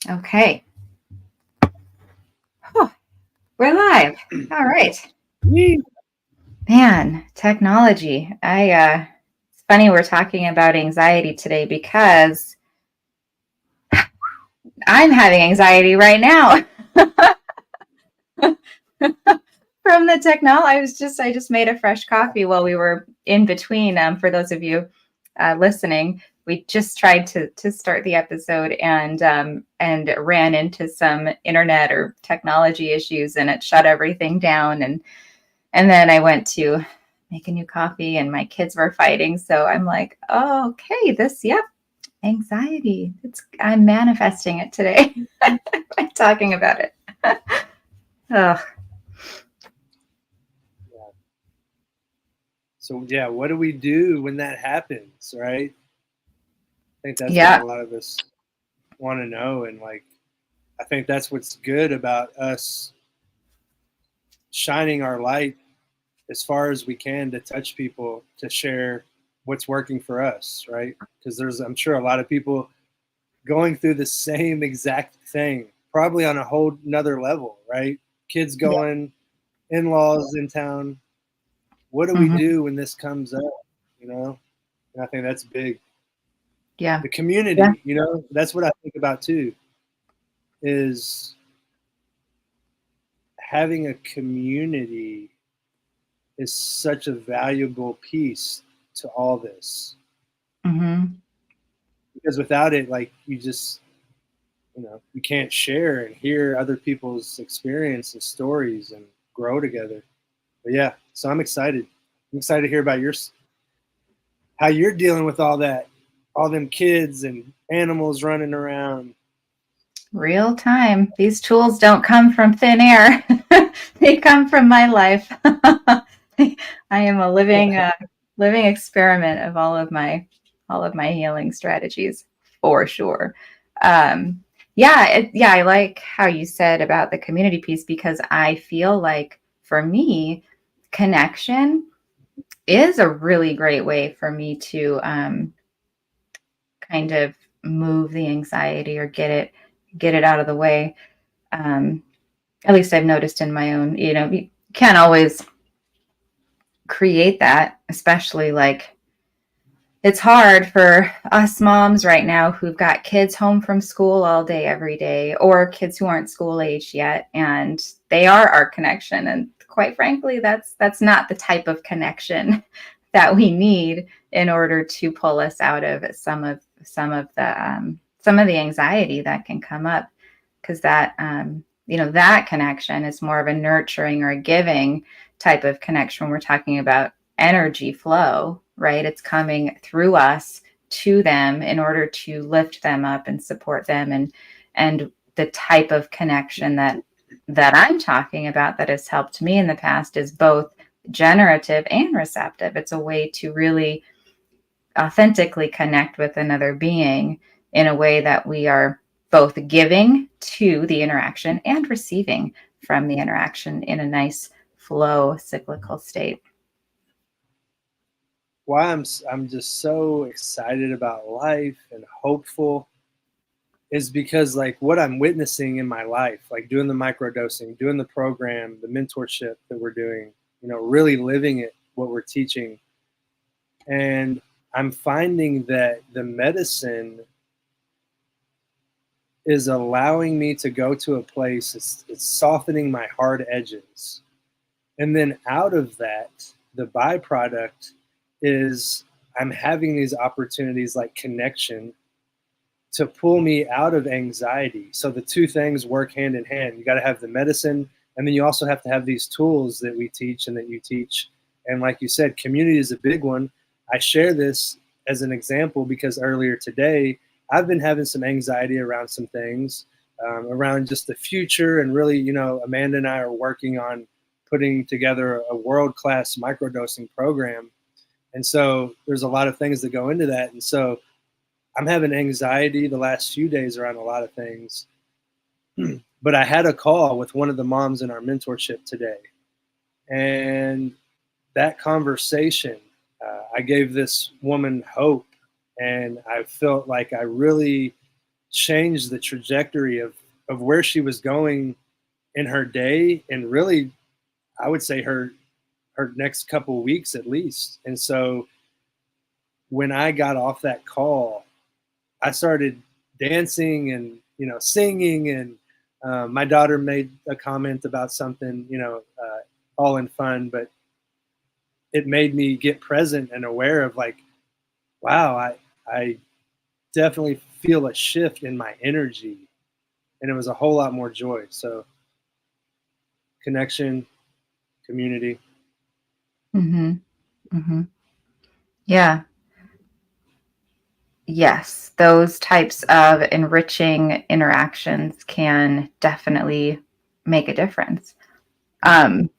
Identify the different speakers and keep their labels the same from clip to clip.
Speaker 1: Okay. Oh, we're live. All right. Man, technology. It's funny we're talking about anxiety today because I'm having anxiety right now. From the technology. I just made a fresh coffee while we were in between. For those of you listening, we just tried to start the episode and ran into some internet or technology issues, and it shut everything down. And then I went to make a new coffee, and my kids were fighting. So I'm like, oh, okay, anxiety. I'm manifesting it today. I'm talking about it. Oh.
Speaker 2: So yeah, what do we do when that happens, right? I think that's what
Speaker 1: Yeah.
Speaker 2: a lot of us want to know, and like, I think that's what's good about us shining our light as far as we can to touch people, to share what's working for us, right? Because I'm sure a lot of people going through the same exact thing, probably on a whole nother level, right? Kids going, in-laws in town. What do we do when this comes up? And I think that's big.
Speaker 1: Yeah.
Speaker 2: The community, that's what I think about too, is having a community is such a valuable piece to all this.
Speaker 1: Mm-hmm.
Speaker 2: Because without it, like, you can't share and hear other people's experience and stories and grow together. But yeah, so I'm excited. I'm excited to hear about how you're dealing with all that, all them kids and animals running around.
Speaker 1: Real time. These tools don't come from thin air. They come from my life. I am a living experiment of all of my healing strategies, for sure. I like how you said about the community piece, because I feel like for me, connection is a really great way for me to kind of move the anxiety or get it out of the way. At least I've noticed in my own, you can't always create that, especially like it's hard for us moms right now who've got kids home from school all day, every day, or kids who aren't school age yet. And they are our connection. And quite frankly, that's not the type of connection that we need in order to pull us out of some of the anxiety that can come up. Because that connection is more of a nurturing or a giving type of connection when we're talking about energy flow, right? It's coming through us to them in order to lift them up and support them. And the type of connection that I'm talking about that has helped me in the past is both generative and receptive. It's a way to really authentically connect with another being in a way that we are both giving to the interaction and receiving from the interaction in a nice flow cyclical state.
Speaker 2: Why I'm just so excited about life and hopeful is because, like, what I'm witnessing in my life, like doing the microdosing, doing the program, the mentorship that we're doing, really living it, what we're teaching. And I'm finding that the medicine is allowing me to go to a place, it's softening my hard edges. And then out of that, the byproduct is I'm having these opportunities like connection to pull me out of anxiety. So the two things work hand in hand. You got to have the medicine, and then you also have to have these tools that we teach and that you teach. And like you said, community is a big one. I share this as an example because earlier today, I've been having some anxiety around some things, around just the future. And really, Amanda and I are working on putting together a world-class microdosing program. And so there's a lot of things that go into that. And so I'm having anxiety the last few days around a lot of things. But I had a call with one of the moms in our mentorship today. And that conversation, I gave this woman hope. And I felt like I really changed the trajectory of where she was going in her day, and really, I would say her next couple of weeks at least. And so when I got off that call, I started dancing and singing, and my daughter made a comment about something, all in fun, but it made me get present and aware of like, wow, I definitely feel a shift in my energy, and it was a whole lot more joy. So connection, community.
Speaker 1: Mm-hmm. Mm-hmm. Yeah. Yes, those types of enriching interactions can definitely make a difference. Um,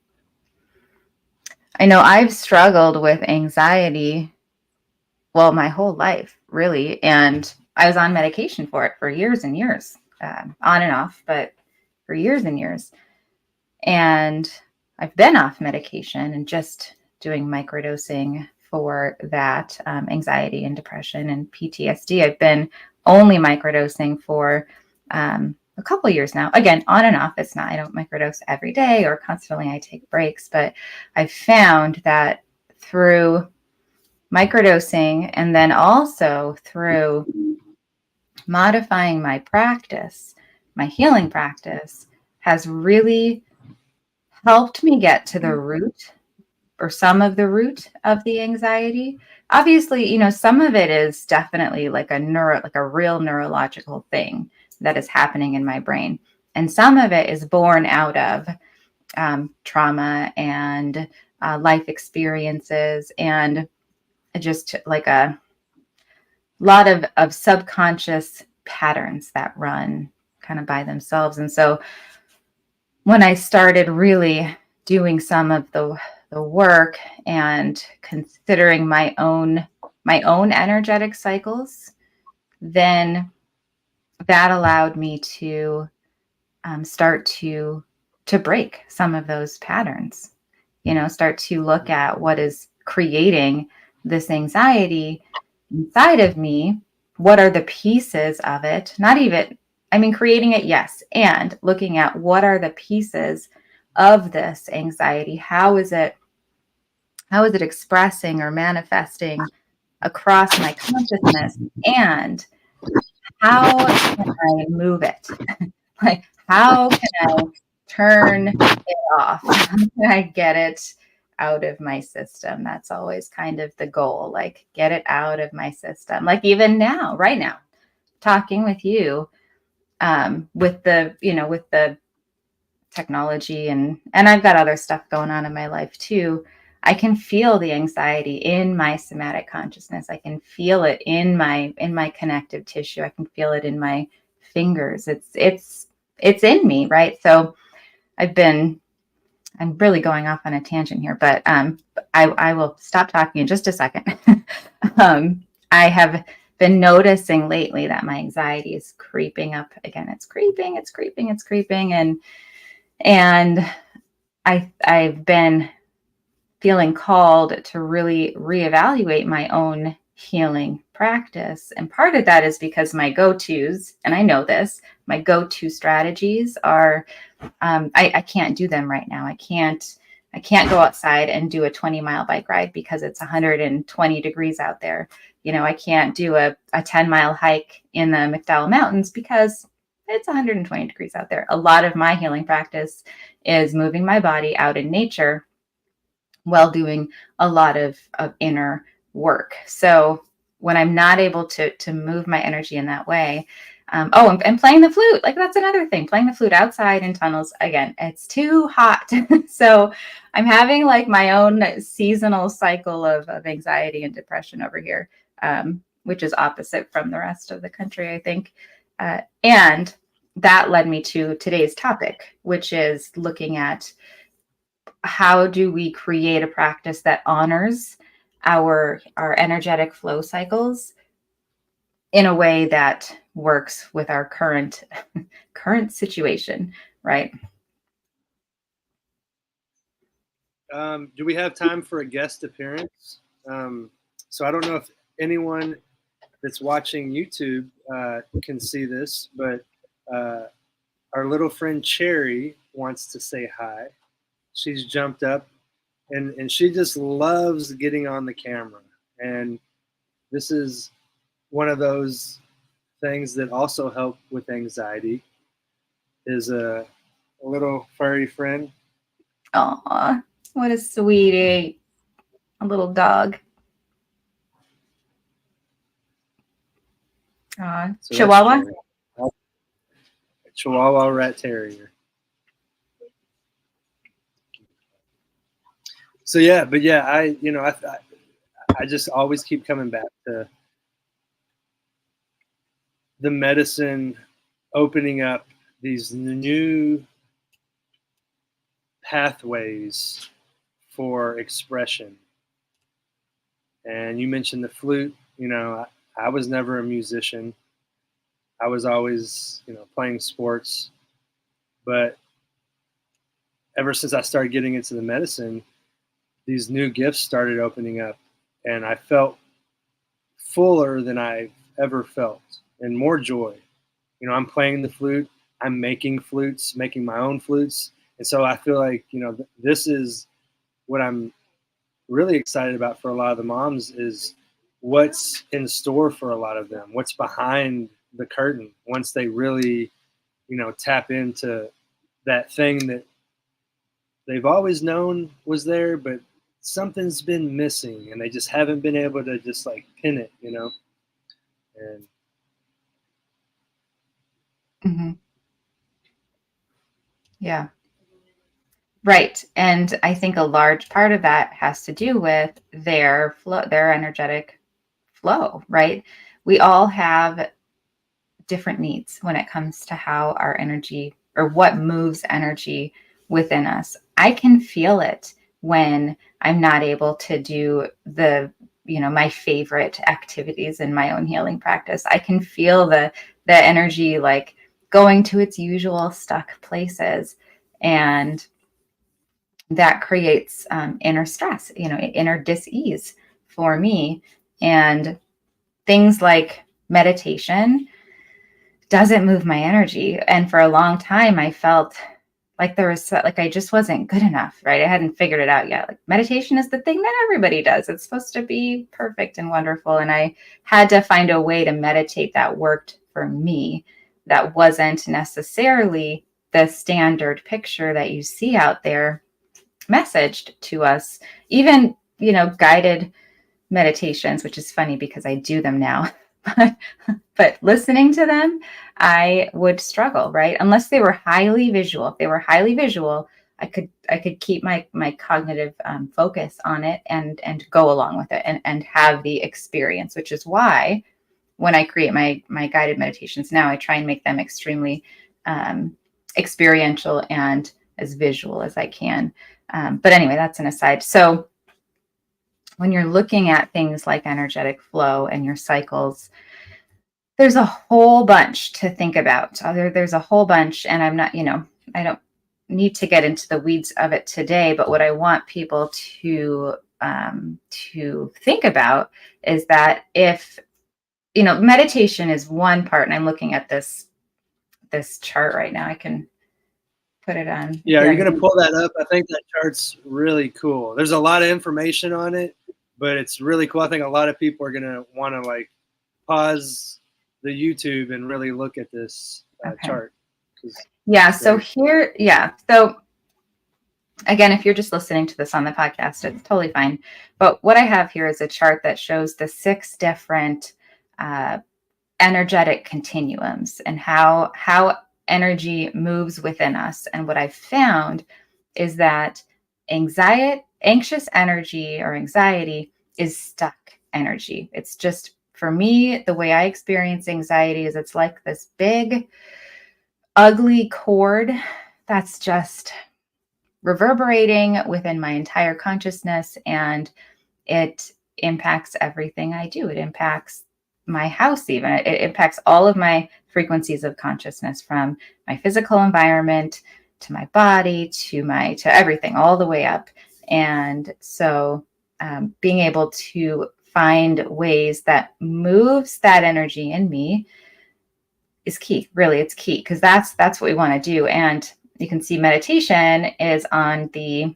Speaker 1: I know I've struggled with anxiety, well, my whole life, really. And I was on medication for it for years and years, on and off, but for years and years. And I've been off medication and just doing microdosing for that anxiety and depression and PTSD. I've been only microdosing for a couple of years now. Again, on and off. It's not, I don't microdose every day or constantly. I take breaks, but I've found that through microdosing and then also through modifying my practice, my healing practice has really helped me get to the root or some of the root of the anxiety. Obviously, some of it is definitely like a real neurological thing that is happening in my brain. And some of it is born out of trauma and life experiences and just like a lot of subconscious patterns that run kind of by themselves. And so when I started really doing some of the work and considering my own energetic cycles, then that allowed me to start to break some of those patterns. Start to look at what is creating this anxiety inside of me. What are the pieces of it? Not even, I mean, creating it, yes, and looking at what are the pieces of this anxiety. How is it expressing or manifesting across my consciousness, and how can I move it? Like, how can I turn it off? How can I get it out of my system? That's always kind of the goal, like get it out of my system. Like even now, right now, talking with you, with the technology and I've got other stuff going on in my life too. I can feel the anxiety in my somatic consciousness. I can feel it in my connective tissue. I can feel it in my fingers. It's in me, right? So I'm really going off on a tangent here, but I will stop talking in just a second. I have been noticing lately that my anxiety is creeping up again. It's creeping, it's creeping, it's creeping, and I've been feeling called to really reevaluate my own healing practice. And part of that is because my go-tos, and I know this, my go-to strategies are I can't do them right now. I can't go outside and do a 20-mile bike ride because it's 120 degrees out there. I can't do a 10-mile hike in the McDowell Mountains because it's 120 degrees out there. A lot of my healing practice is moving my body out in nature while doing a lot of inner work. So when I'm not able to move my energy in that way, and playing the flute, like that's another thing. Playing the flute outside in tunnels, again, it's too hot. So I'm having like my own seasonal cycle of anxiety and depression over here, which is opposite from the rest of the country, I think. And that led me to today's topic, which is looking at how do we create a practice that honors our energetic flow cycles in a way that works with our current situation, right?
Speaker 2: Do we have time for a guest appearance? So I don't know if anyone that's watching YouTube can see this, but our little friend Cherry wants to say hi. She's jumped up, and she just loves getting on the camera. And this is one of those things that also help with anxiety is a little furry friend.
Speaker 1: Aw, what a sweetie. A little dog. Aw.
Speaker 2: So that's
Speaker 1: Chihuahua?
Speaker 2: Cherry, a Chihuahua rat terrier. So yeah, but yeah, I just always keep coming back to the medicine opening up these new pathways for expression. And you mentioned the flute. I was never a musician. I was always, playing sports. But ever since I started getting into the medicine, these new gifts started opening up, and I felt fuller than I've ever felt, and more joy. I'm playing the flute. I'm making flutes, making my own flutes, and so I feel like this is what I'm really excited about for a lot of the moms is what's in store for a lot of them, what's behind the curtain once they really, tap into that thing that they've always known was there, but something's been missing and they just haven't been able to just like pin it. And
Speaker 1: Mm-hmm. Yeah. Right. And I think a large part of that has to do with their flow, their energetic flow, right? We all have different needs when it comes to how our energy or what moves energy within us. I can feel it when I'm not able to do my favorite activities in my own healing practice. I can feel the energy like going to its usual stuck places, and that creates inner stress, inner dis-ease for me. And things like meditation doesn't move my energy. And for a long time, I felt like I just wasn't good enough, right? I hadn't figured it out yet. Like meditation is the thing that everybody does. It's supposed to be perfect and wonderful. And I had to find a way to meditate that worked for me, that wasn't necessarily the standard picture that you see out there messaged to us. Even, guided meditations, which is funny because I do them now. But listening to them, I would struggle, right? Unless they were highly visual. If they were highly visual, I could keep my cognitive focus on it and go along with it and have the experience, which is why when I create my guided meditations now, I try and make them extremely experiential and as visual as I can. But anyway, that's an aside. So when you're looking at things like energetic flow and your cycles, there's a whole bunch to think about. There's a whole bunch, and I don't need to get into the weeds of it today, but what I want people to think about is that if, meditation is one part, and I'm looking at this chart right now. I can put it on.
Speaker 2: yeah, are you going to pull that up? I think that chart's really cool. There's a lot of information on it, but it's really cool. I think a lot of people are going to want to like pause the YouTube and really look at this chart.
Speaker 1: Yeah. So here, yeah. So again, if you're just listening to this on the podcast, it's totally fine. But what I have here is a chart that shows the 6 different energetic continuums and how energy moves within us. And what I've found is that anxious energy or anxiety is stuck energy. It's just, for me, the way I experience anxiety is it's like this big, ugly cord that's just reverberating within my entire consciousness, and it impacts everything I do. It impacts my house, even. It impacts all of my frequencies of consciousness, from my physical environment to my body to everything, all the way up. And so being able to find ways that moves that energy in me is key. Really, it's key, because that's what we want to do. And you can see meditation is on the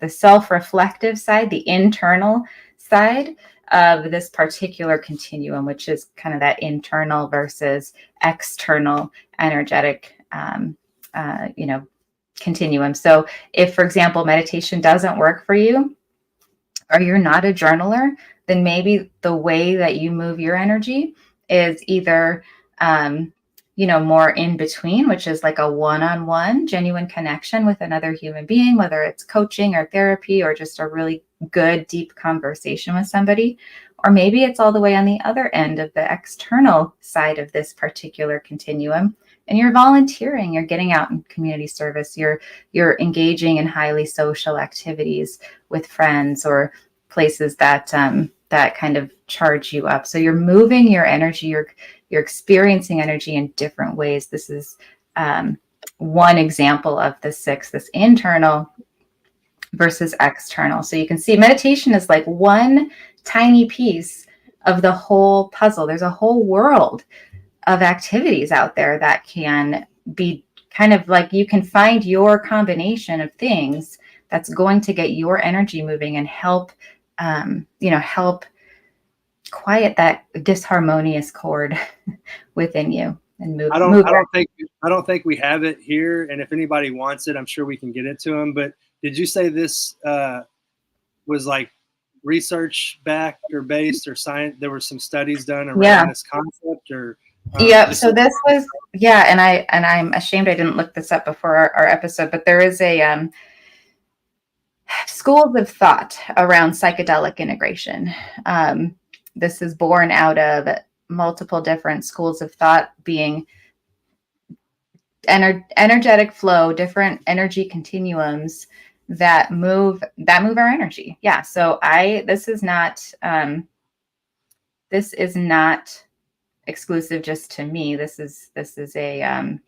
Speaker 1: self-reflective side, the internal side of this particular continuum, which is kind of that internal versus external energetic continuum. So if, for example, meditation doesn't work for you, or you're not a journaler, then maybe the way that you move your energy is either, more in between, which is like a one-on-one genuine connection with another human being, whether it's coaching or therapy or just a really good, deep conversation with somebody. Or maybe it's all the way on the other end of the external side of this particular continuum, and you're volunteering, you're getting out in community service, you're engaging in highly social activities with friends or places that that kind of charge you up. So you're moving your energy, you're experiencing energy in different ways. This is one example of the six, this internal versus external. So you can see meditation is like one tiny piece of the whole puzzle. There's a whole world of activities out there that can be kind of like, you can find your combination of things that's going to get your energy moving and help help quiet that disharmonious chord within you and move.
Speaker 2: I don't think we have it here. And if anybody wants it, I'm sure we can get it to them. But did you say this was like research backed or based or science? There were some studies done around this concept, or
Speaker 1: yeah. So this was, yeah. And I'm ashamed I didn't look this up before our episode, but there is a schools of thought around psychedelic integration. This is born out of multiple different schools of thought, being energetic flow, different energy continuums that move our energy. Yeah. So this is not exclusive just to me. This is a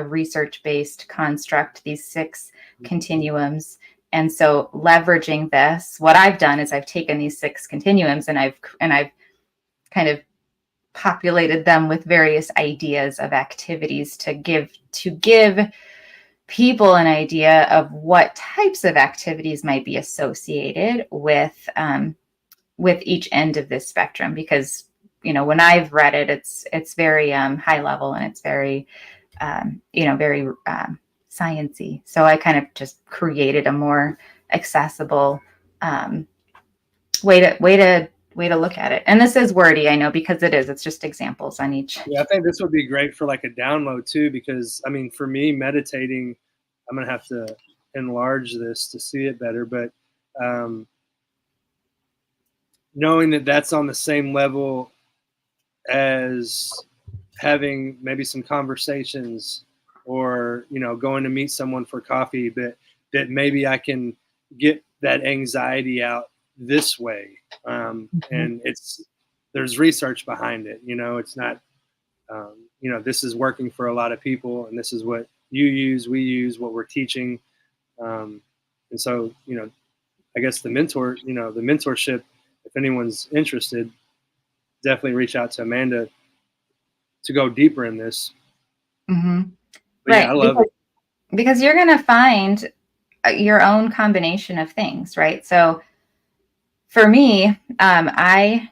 Speaker 1: research-based construct, these six continuums. And so leveraging this, what I've done is I've taken these six continuums and I've kind of populated them with various ideas of activities to give people an idea of what types of activities might be associated with each end of this spectrum. Because when I've read it, it's very high level, and it's very very sciencey. So I kind of just created a more accessible way to look at it. And this is wordy, I know, because it's just examples on each.
Speaker 2: Yeah, I think this would be great for like a download too, because I mean, for me, meditating, I'm gonna have to enlarge this to see it better, but knowing that that's on the same level as having maybe some conversations, or going to meet someone for coffee, that maybe I can get that anxiety out this way. And there's research behind it. It's not this is working for a lot of people, and this is what we use, what we're teaching. And so I guess the mentorship, if anyone's interested, definitely reach out to Amanda to go deeper in this.
Speaker 1: Mm-hmm.
Speaker 2: Right. Yeah, I love it.
Speaker 1: Because you're going to find your own combination of things, right? So for me, I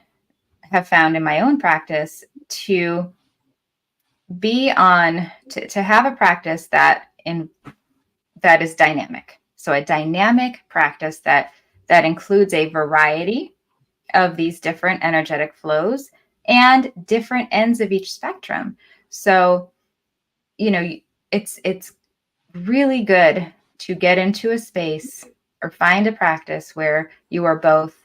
Speaker 1: have found in my own practice to have a practice that is dynamic. So a dynamic practice that includes a variety of these different energetic flows and different ends of each spectrum. So, it's really good to get into a space or find a practice where you are both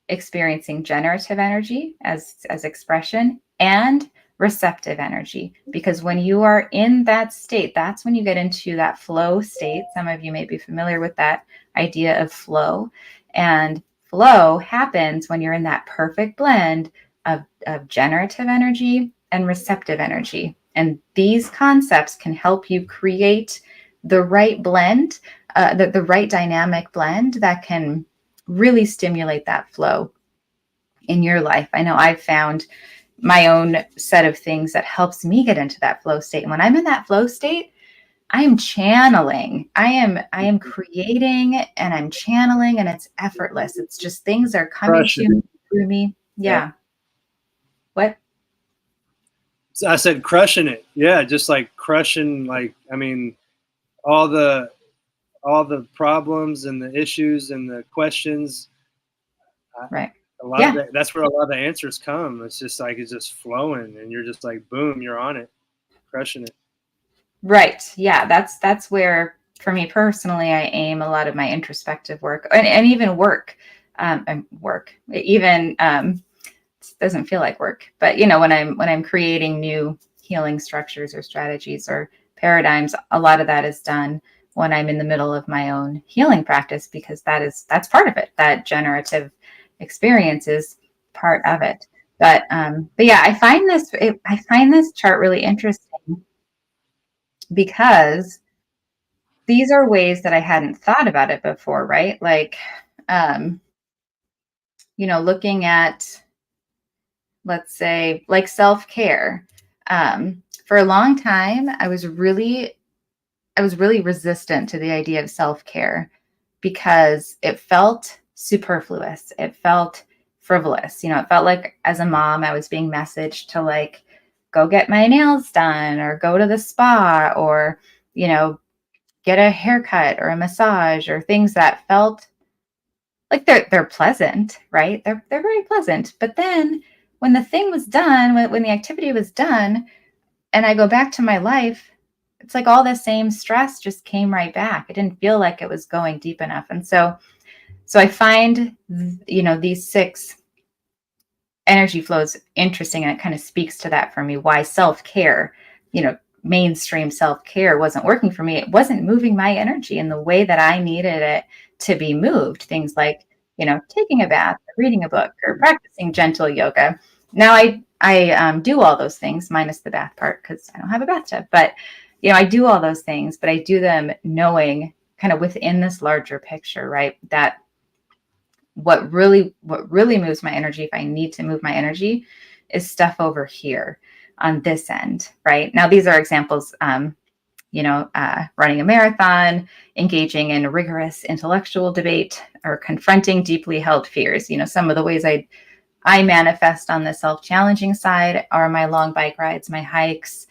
Speaker 1: experiencing generative energy as expression and receptive energy. Because when you are in that state, that's when you get into that flow state. Some of you may be familiar with that idea of flow. And flow happens when you're in that perfect blend of generative energy and receptive energy. And these concepts can help you create the right blend, the right dynamic blend that can really stimulate that flow. in your life. I know I've found my own set of things that helps me get into that flow state. And when I'm in that flow state, I am channeling. I am creating and I'm channeling, and it's effortless. It's just things are coming
Speaker 2: Crushing
Speaker 1: to me
Speaker 2: it.
Speaker 1: through me.
Speaker 2: Yeah.
Speaker 1: Yeah. What?
Speaker 2: So I said crushing it. Yeah, just like crushing, like, I mean, all the problems and the issues and the questions. I,
Speaker 1: Right.
Speaker 2: a lot of
Speaker 1: Yeah.
Speaker 2: that, that's where a lot of the answers come. It's just like it's just flowing, and you're just like, boom, you're on it, crushing it.
Speaker 1: Right. Yeah. That's where, for me personally, I aim a lot of my introspective work, and even work. And work. Even doesn't feel like work, but when I'm creating new healing structures or strategies or paradigms, a lot of that is done when I'm in the middle of my own healing practice, because that's part of it. That generative experience is part of it. But yeah, I find this chart really interesting because these are ways that I hadn't thought about it before, right? Like, um, looking at, let's say, like self-care. For a long time, I was really resistant to the idea of self-care because it felt superfluous. It felt frivolous. It felt like, as a mom, I was being messaged to, like, go get my nails done or go to the spa, or, you know, get a haircut or a massage, or things that felt like they're pleasant, right? They're very pleasant. But then when the thing was done, when the activity was done, and I go back to my life, it's like all the same stress just came right back. It didn't feel like it was going deep enough. And so I find, these 6 energy flows interesting, and it kind of speaks to that for me, why self-care, mainstream self-care wasn't working for me. It wasn't moving my energy in the way that I needed it to be moved. Things like, taking a bath, or reading a book, or practicing gentle yoga. Now I do all those things minus the bath part, because I don't have a bathtub. But I do all those things, but I do them knowing, kind of within this larger picture, right? That what really moves my energy, if I need to move my energy, is stuff over here on this end, right? Now, these are examples. Running a marathon, engaging in rigorous intellectual debate, or confronting deeply held fears. Some of the ways I manifest on the self-challenging side are my long bike rides, my hikes,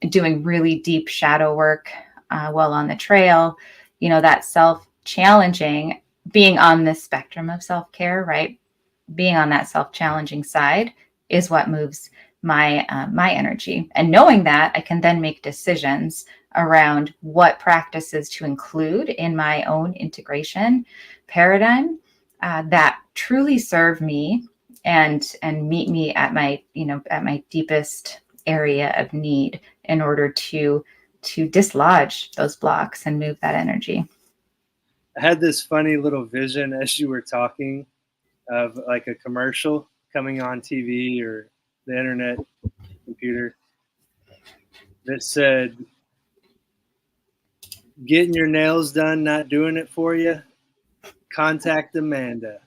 Speaker 1: doing really deep shadow work while on the trail. That self-challenging, being on this spectrum of self-care, right? Being on that self-challenging side is what moves my energy. And knowing that, I can then make decisions around what practices to include in my own integration paradigm that truly serve me and meet me at my deepest area of need, in order to dislodge those blocks and move that energy.
Speaker 2: I had this funny little vision as you were talking of like a commercial coming on TV or the internet, computer, that said, "Getting your nails done, not doing it for you. Contact Amanda."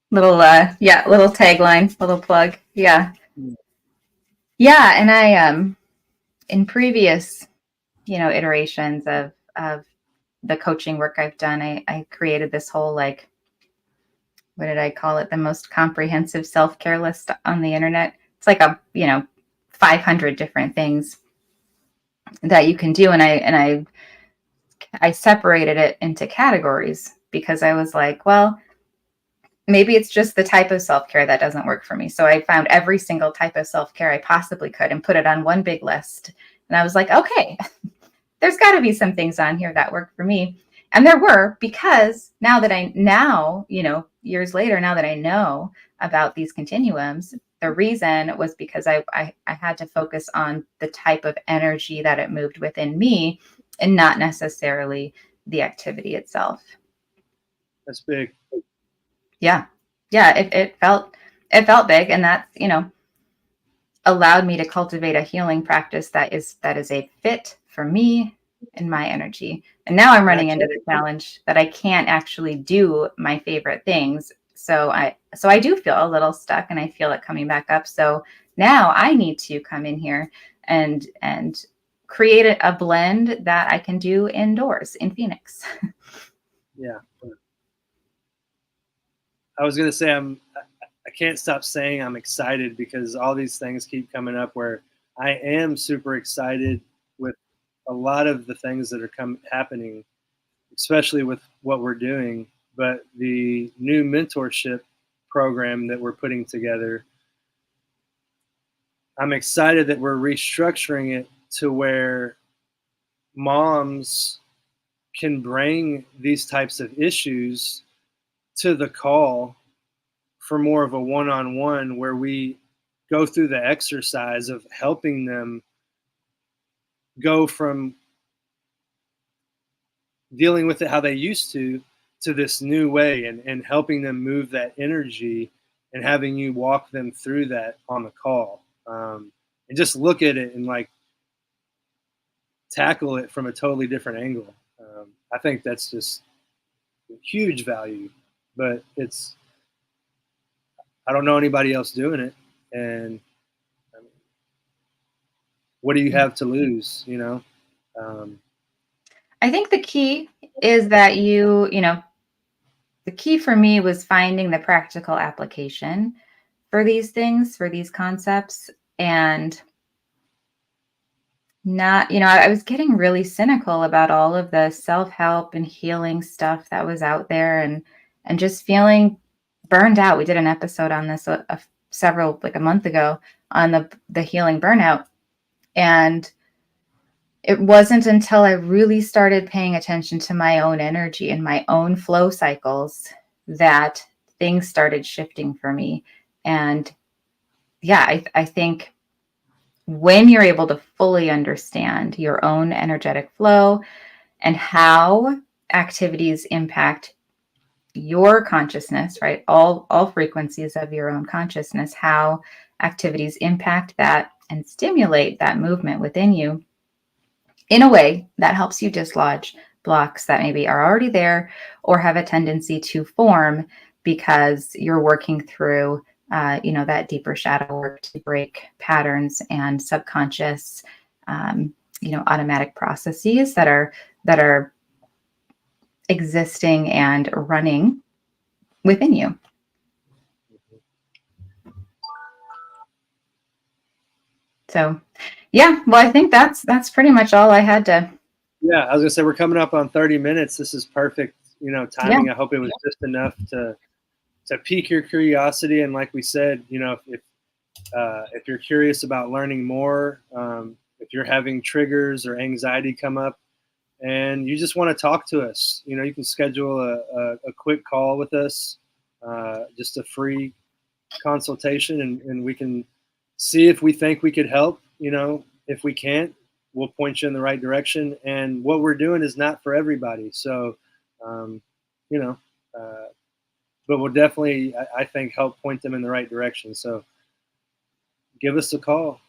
Speaker 1: Little tagline, little plug. Yeah.
Speaker 2: Yeah.
Speaker 1: Yeah, and I in previous, iterations of the coaching work I've done, I created this whole, like, what did I call it? The most comprehensive self-care list on the internet. It's like 500 different things that you can do, and I separated it into categories, because I was like, well, maybe it's just the type of self-care that doesn't work for me. So I found every single type of self-care I possibly could and put it on one big list. And I was like, okay, there's got to be some things on here that work for me. And there were, because years later, now that I know about these continuums, the reason was because I had to focus on the type of energy that it moved within me, and not necessarily the activity itself.
Speaker 2: That's big.
Speaker 1: Yeah. Yeah. It felt big. And that, allowed me to cultivate a healing practice that is a fit for me, in my energy. And now I'm
Speaker 2: And I
Speaker 1: running into
Speaker 2: can't.
Speaker 1: the challenge that I can't actually do my favorite things. So I do feel a little stuck and I feel it coming back up. So now I need to come in here and create a blend that I can do indoors in Phoenix.
Speaker 2: Yeah. I was gonna say I can't stop saying I'm excited because all these things keep coming up where I am super excited with a lot of the things that are happening, especially with what we're doing. But the new mentorship program that we're putting together, I'm excited that we're restructuring it to where moms can bring these types of issues to the call for more of a one-on-one where we go through the exercise of helping them go from dealing with it how they used to this new way, and helping them move that energy and having you walk them through that on the call, and just look at it and like tackle it from a totally different angle. I think that's just huge value, but I don't know anybody else doing it, and what do you have to lose, you know? Um,
Speaker 1: I think the key is that the key for me was finding the practical application for these things, for these concepts, and not, I was getting really cynical about all of the self-help and healing stuff that was out there and just feeling burned out. We did an episode on this several like a month ago on the healing burnout. And it wasn't until I really started paying attention to my own energy and my own flow cycles that things started shifting for me. And yeah, I think when you're able to fully understand your own energetic flow and how activities impact your consciousness, right? All frequencies of your own consciousness, how activities impact that and stimulate that movement within you in a way that helps you dislodge blocks that maybe are already there or have a tendency to form because you're working through that deeper shadow work to break patterns and subconscious automatic processes that are existing and running within you. So yeah, well, I think that's pretty much all I had to.
Speaker 2: yeah, I was gonna say we're coming up on 30 minutes. This is perfect,
Speaker 1: Yeah.
Speaker 2: timing. I hope it was just enough to pique your curiosity. And like we said, if you're curious about learning more, if you're having triggers or anxiety come up, and you just want to talk to us, you can schedule a quick call with us, just a free consultation, and we can see if we think we could help. If we can't, we'll point you in the right direction. And what we're doing is not for everybody. So, um, you know, uh, but we'll definitely, I think, help point them in the right direction. So give us a call.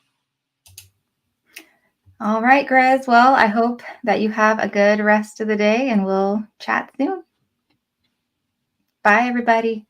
Speaker 1: All right, Grez. Well, I hope that you have a good rest of the day and we'll chat soon. Bye, everybody.